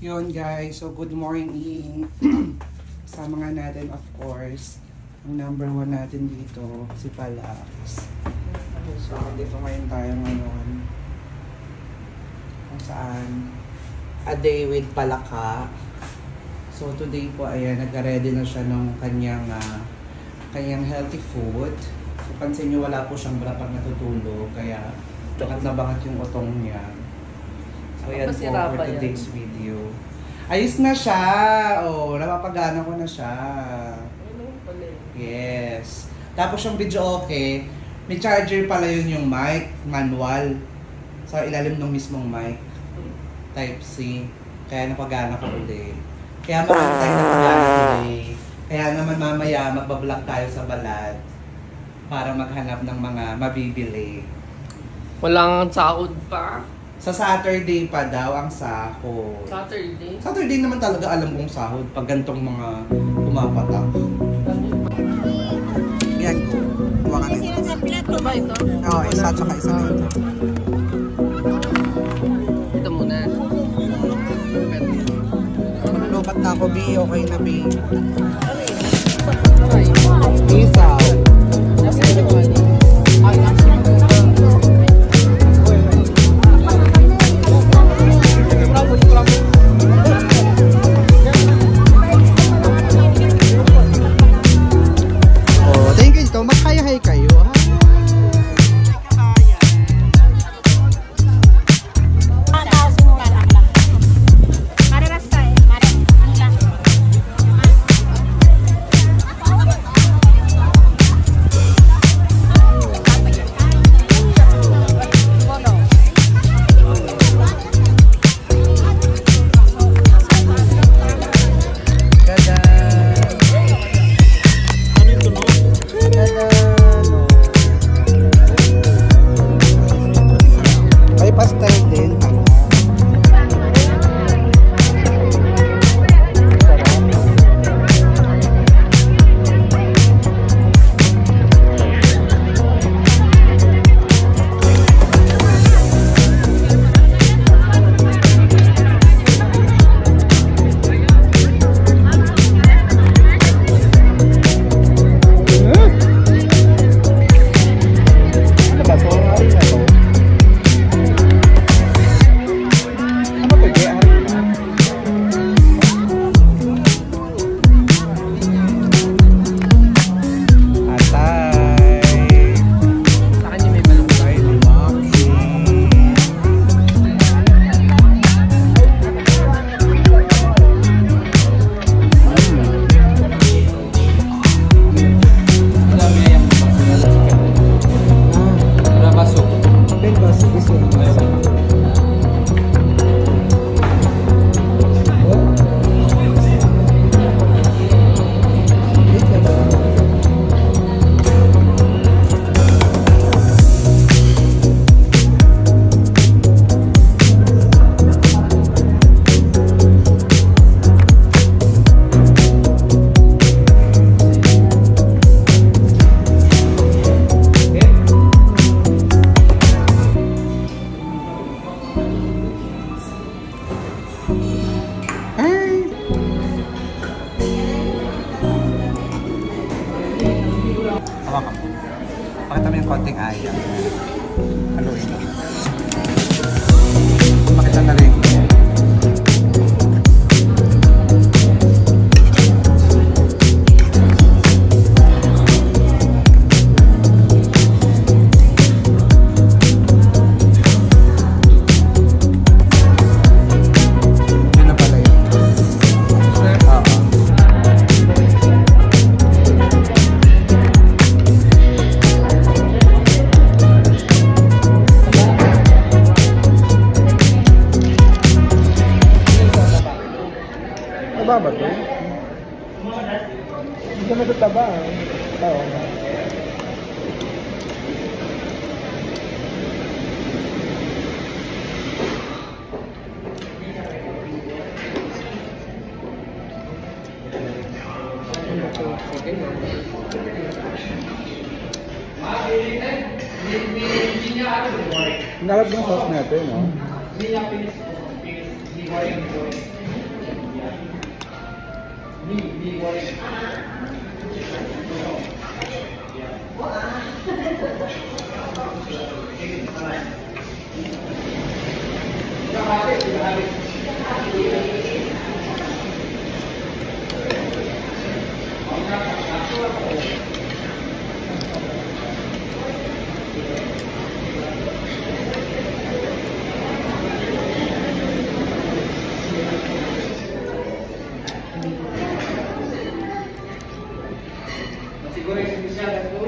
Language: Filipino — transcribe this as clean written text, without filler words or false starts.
Yun guys, so good morning. Kasama nga natin of course, ang number 1 natin dito, si Palax. So dito ngayon tayo ngayon. Kung saan, a day with Palaka. So today po, ayan, nagka-ready na siya ng kanyang healthy food. So pansin nyo, wala po siyang brapag natutulog, kaya bangat na bangat yung utong niya. So yan po for today's video. Ayos na siya! Oh, napapagana ko na siya. Yes. Tapos yung video okay, may charger pala yun yung mic, manual. Sa ilalim ng mismong mic. Type C. Kaya napagana ko ulit. Kaya marami tayong napagana today. Kaya naman mamaya magbablog tayo sa Balad para maghanap ng mga mabibili. Walang sahod pa? Sa Saturday pa daw ang sahod. Saturday? Saturday naman talaga alam kong sahod pag gantong mga pumapatak. Yan ko. Kuha ka na ito. Ano ba ito? Oo, isa tsaka isa na ito. Ito muna. Lubat na ako, B. Okay na, B. Ay. Isaw. Magkaya-hay kayo, ha? Pakita mo yung konting aya. Haluin mo. Makita na rin. Baba to? Hindi ka matataba. Oo. Nalab ng sauce natin, no? Siguro yung spesial ako.